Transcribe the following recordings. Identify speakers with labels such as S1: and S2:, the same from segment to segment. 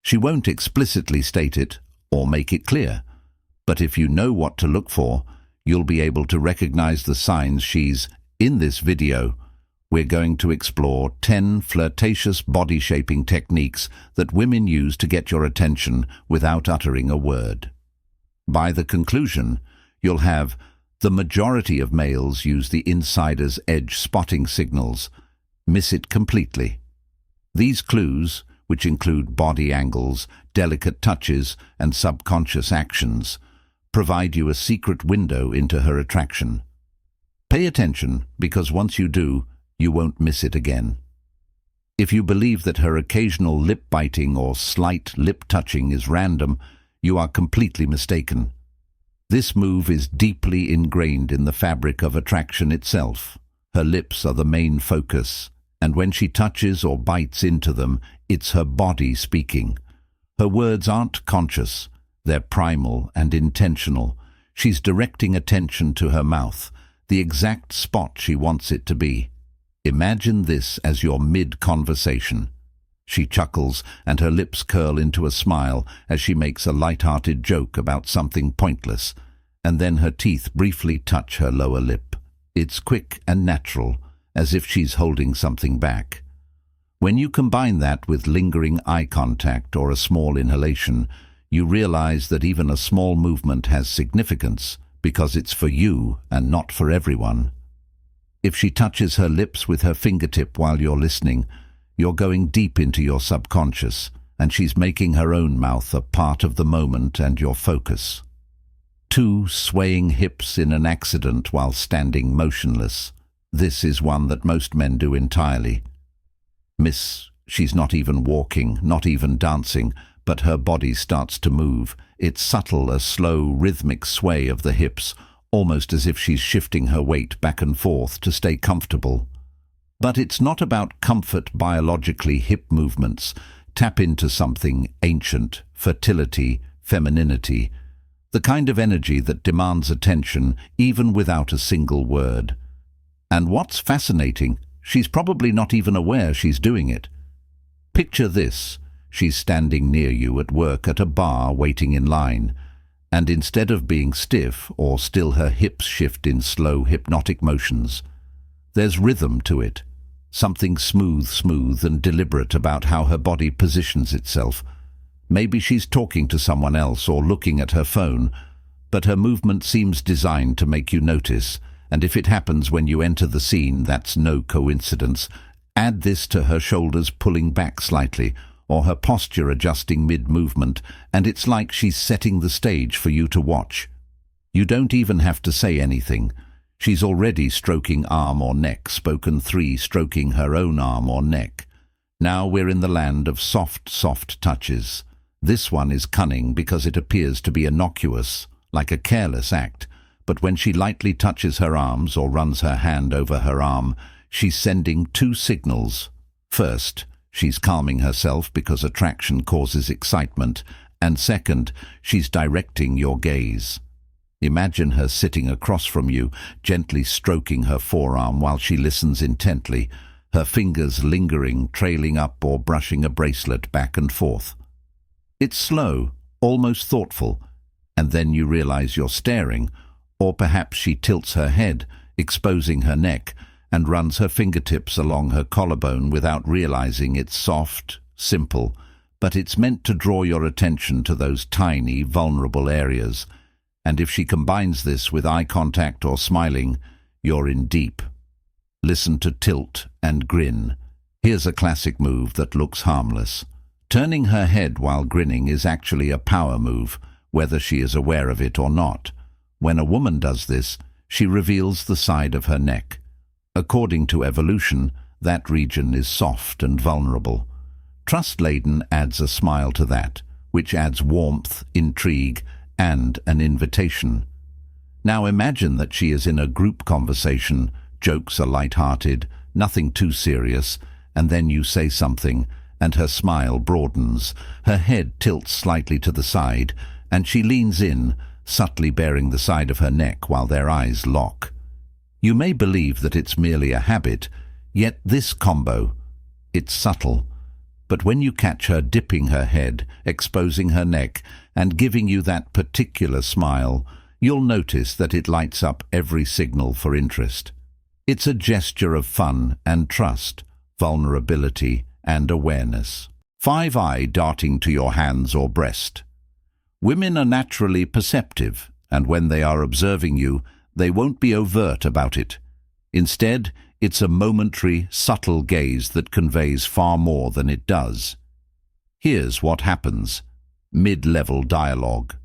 S1: She won't explicitly state it or make it clear, but if you know what to look for, you'll be able to recognize the signs she's in this video. We're going to explore 10 flirtatious body-shaping techniques that women use to get your attention without uttering a word. By the conclusion, you'll have the majority of males use the insider's edge spotting signals. Miss it completely. These clues, which include body angles, delicate touches, and subconscious actions, provide you a secret window into her attraction. Pay attention, because once you do, you won't miss it again. If you believe that her occasional lip-biting or slight lip-touching is random, you are completely mistaken. This move is deeply ingrained in the fabric of attraction itself. Her lips are the main focus, and when she touches or bites into them, it's her body speaking. Her words aren't conscious, they're primal and intentional. She's directing attention to her mouth, the exact spot she wants it to be. Imagine this as your mid-conversation. She chuckles and her lips curl into a smile as she makes a light-hearted joke about something pointless, and then her teeth briefly touch her lower lip. It's quick and natural, as if she's holding something back. When you combine that with lingering eye contact or a small inhalation, you realize that even a small movement has significance because it's for you and not for everyone. If she touches her lips with her fingertip while you're listening, you're going deep into your subconscious, and she's making her own mouth a part of the moment and your focus. 2. Swaying hips in an accident while standing motionless. This is one that most men do entirely. Miss, she's not even walking, not even dancing, but her body starts to move. It's subtle, a slow, rhythmic sway of the hips, almost as if she's shifting her weight back and forth to stay comfortable. But it's not about comfort biologically. Hip movements tap into something ancient, fertility, femininity, the kind of energy that demands attention even without a single word. And what's fascinating, she's probably not even aware she's doing it. Picture this. She's standing near you at work at a bar waiting in line, and instead of being stiff or still, her hips shift in slow, hypnotic motions. There's rhythm to it, something smooth and deliberate about how her body positions itself. Maybe she's talking to someone else or looking at her phone, but her movement seems designed to make you notice, and if it happens when you enter the scene, that's no coincidence. Add this to her shoulders pulling back slightly, or her posture adjusting mid-movement, and it's like she's setting the stage for you to watch. You don't even have to say anything. She's already stroking arm or neck. Spoken 3. Stroking her own arm or neck. Now we're in the land of soft touches. This one is cunning because it appears to be innocuous, like a careless act, but when she lightly touches her arms or runs her hand over her arm, she's sending 2 signals. First, she's calming herself because attraction causes excitement, and second, she's directing your gaze. Imagine her sitting across from you, gently stroking her forearm while she listens intently, her fingers lingering, trailing up or brushing a bracelet back and forth. It's slow, almost thoughtful, and then you realize you're staring, or perhaps she tilts her head, exposing her neck, and runs her fingertips along her collarbone without realizing it's soft, simple, but it's meant to draw your attention to those tiny, vulnerable areas. And if she combines this with eye contact or smiling, you're in deep. Listen to tilt and grin. Here's a classic move that looks harmless. Turning her head while grinning is actually a power move, whether she is aware of it or not. When a woman does this, she reveals the side of her neck. According to evolution, that region is soft and vulnerable. Trust-laden adds a smile to that, which adds warmth, intrigue, and an invitation. Now imagine that she is in a group conversation, jokes are light-hearted, nothing too serious, and then you say something, and her smile broadens, her head tilts slightly to the side, and she leans in, subtly baring the side of her neck while their eyes lock. You may believe that it's merely a habit, yet this combo, it's subtle, but when you catch her dipping her head, exposing her neck, and giving you that particular smile, you'll notice that it lights up every signal for interest. It's a gesture of fun and trust, vulnerability and awareness. 5. Eye darting to your hands or breast. Women are naturally perceptive, and when they are observing you, they won't be overt about it. Instead, it's a momentary, subtle gaze that conveys far more than it does. Here's what happens. Mid-level dialogue.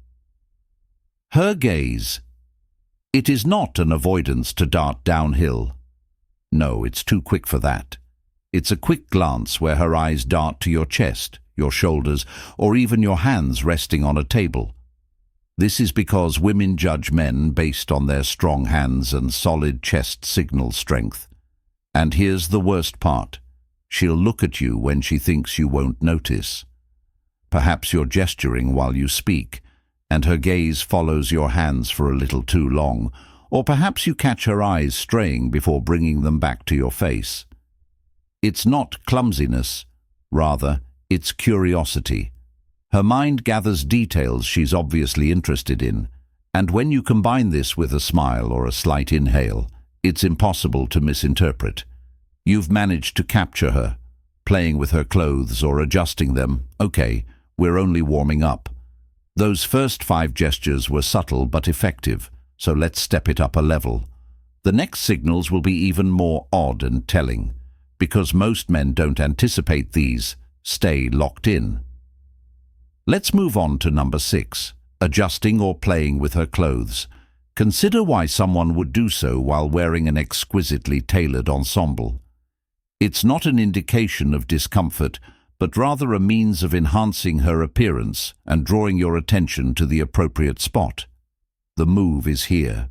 S1: Her gaze. It is not an avoidance to dart downhill. No, it's too quick for that. It's a quick glance where her eyes dart to your chest, your shoulders, or even your hands resting on a table. This is because women judge men based on their strong hands and solid chest signal strength. And here's the worst part. She'll look at you when she thinks you won't notice. Perhaps you're gesturing while you speak, and her gaze follows your hands for a little too long, or perhaps you catch her eyes straying before bringing them back to your face. It's not clumsiness, rather, it's curiosity. Her mind gathers details she's obviously interested in, and when you combine this with a smile or a slight inhale, it's impossible to misinterpret. You've managed to capture her, playing with her clothes or adjusting them. Okay, we're only warming up. Those first 5 gestures were subtle but effective, so let's step it up a level. The next signals will be even more odd and telling. Because most men don't anticipate these, stay locked in. Let's move on to number 6, adjusting or playing with her clothes. Consider why someone would do so while wearing an exquisitely tailored ensemble. It's not an indication of discomfort, but rather a means of enhancing her appearance and drawing your attention to the appropriate spot. The move is here.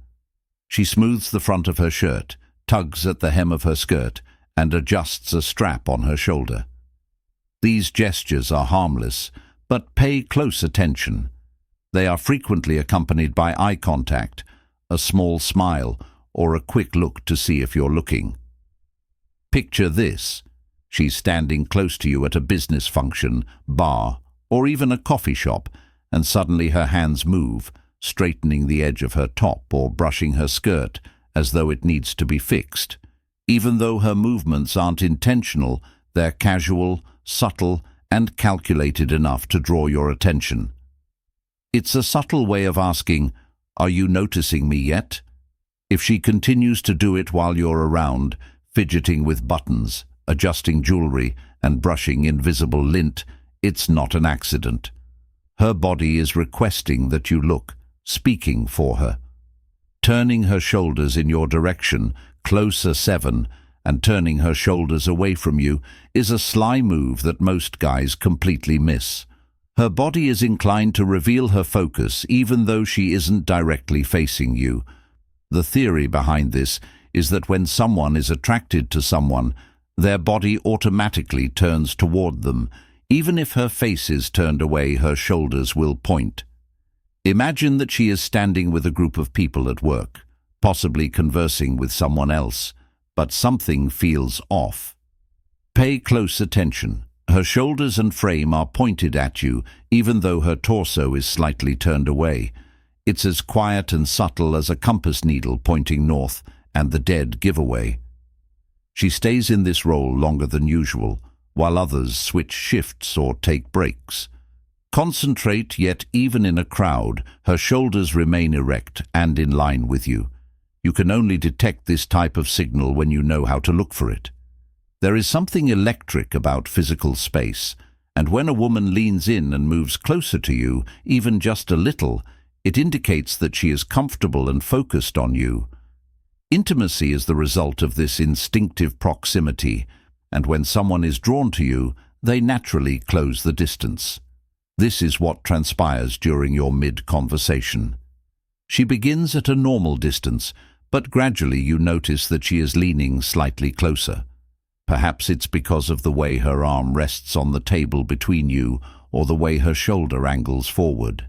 S1: She smooths the front of her shirt, tugs at the hem of her skirt, and adjusts a strap on her shoulder. These gestures are harmless, but pay close attention. They are frequently accompanied by eye contact, a small smile, or a quick look to see if you're looking. Picture this. She's standing close to you at a business function, bar, or even a coffee shop, and suddenly her hands move, straightening the edge of her top or brushing her skirt as though it needs to be fixed. Even though her movements aren't intentional, they're casual, subtle, and calculated enough to draw your attention. It's a subtle way of asking, "Are you noticing me yet?" If she continues to do it while you're around, fidgeting with buttons, adjusting jewelry, and brushing invisible lint, it's not an accident. Her body is requesting that you look, speaking for her. Turning her shoulders in your direction, closer 7, and turning her shoulders away from you is a sly move that most guys completely miss. Her body is inclined to reveal her focus even though she isn't directly facing you. The theory behind this is that when someone is attracted to someone, their body automatically turns toward them. Even if her face is turned away, her shoulders will point. Imagine that she is standing with a group of people at work, possibly conversing with someone else, but something feels off. Pay close attention. Her shoulders and frame are pointed at you, even though her torso is slightly turned away. It's as quiet and subtle as a compass needle pointing north and the dead giveaway. She stays in this role longer than usual, while others switch shifts or take breaks. Concentrate, yet even in a crowd, her shoulders remain erect and in line with you. You can only detect this type of signal when you know how to look for it. There is something electric about physical space, and when a woman leans in and moves closer to you, even just a little, it indicates that she is comfortable and focused on you. Intimacy is the result of this instinctive proximity, and when someone is drawn to you, they naturally close the distance. This is what transpires during your mid-conversation. She begins at a normal distance, but gradually you notice that she is leaning slightly closer. Perhaps it's because of the way her arm rests on the table between you or the way her shoulder angles forward.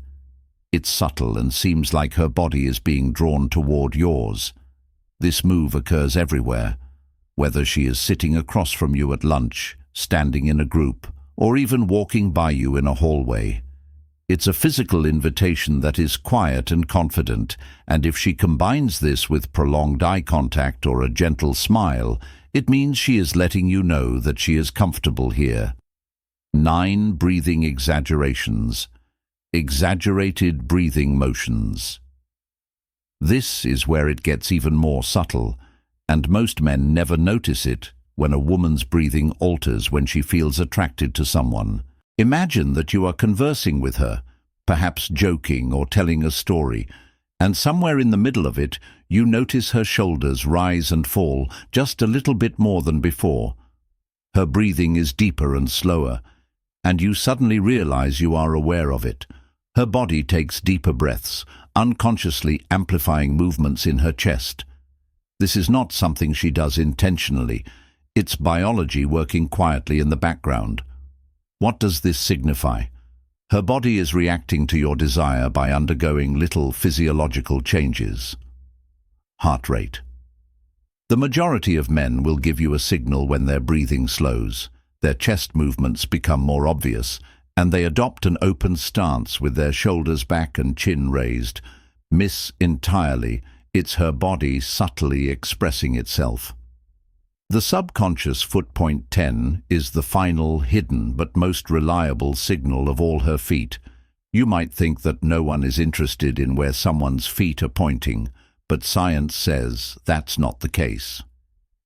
S1: It's subtle and seems like her body is being drawn toward yours. This move occurs everywhere, whether she is sitting across from you at lunch, standing in a group, or even walking by you in a hallway. It's a physical invitation that is quiet and confident, and if she combines this with prolonged eye contact or a gentle smile, it means she is letting you know that she is comfortable here. 9 breathing exaggerations. Exaggerated breathing motions. This is where it gets even more subtle, and most men never notice it when a woman's breathing alters when she feels attracted to someone. Imagine that you are conversing with her, perhaps joking or telling a story, and somewhere in the middle of it, you notice her shoulders rise and fall just a little bit more than before. Her breathing is deeper and slower, and you suddenly realize you are aware of it. Her body takes deeper breaths, unconsciously amplifying movements in her chest. This is not something she does intentionally. It's biology working quietly in the background. What does this signify? Her body is reacting to your desire by undergoing little physiological changes. Heart rate. The majority of men will give you a signal when their breathing slows, their chest movements become more obvious, and they adopt an open stance with their shoulders back and chin raised. Miss entirely, it's her body subtly expressing itself. The subconscious foot point 10 is the final, hidden, but most reliable signal of all her feet. You might think that no one is interested in where someone's feet are pointing, but science says that's not the case.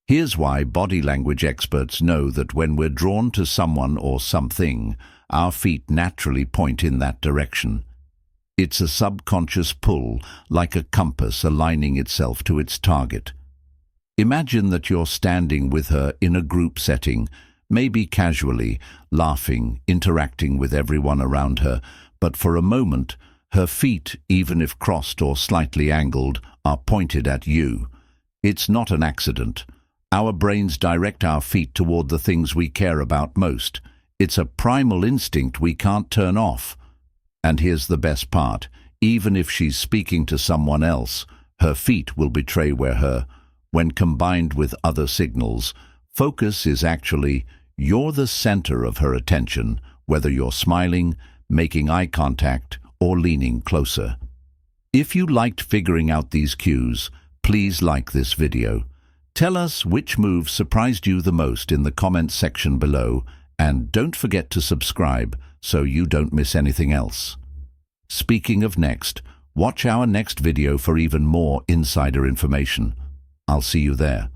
S1: Here's why body language experts know that when we're drawn to someone or something, our feet naturally point in that direction. It's a subconscious pull, like a compass aligning itself to its target. Imagine that you're standing with her in a group setting, maybe casually, laughing, interacting with everyone around her, but for a moment, her feet, even if crossed or slightly angled, are pointed at you. It's not an accident. Our brains direct our feet toward the things we care about most. It's a primal instinct we can't turn off. And here's the best part. Even if she's speaking to someone else, her feet will betray when combined with other signals, focus is actually, you're the center of her attention, whether you're smiling, making eye contact, or leaning closer. If you liked figuring out these cues, please like this video. Tell us which move surprised you the most in the comments section below, and don't forget to subscribe so you don't miss anything else. Speaking of next, watch our next video for even more insider information. I'll see you there.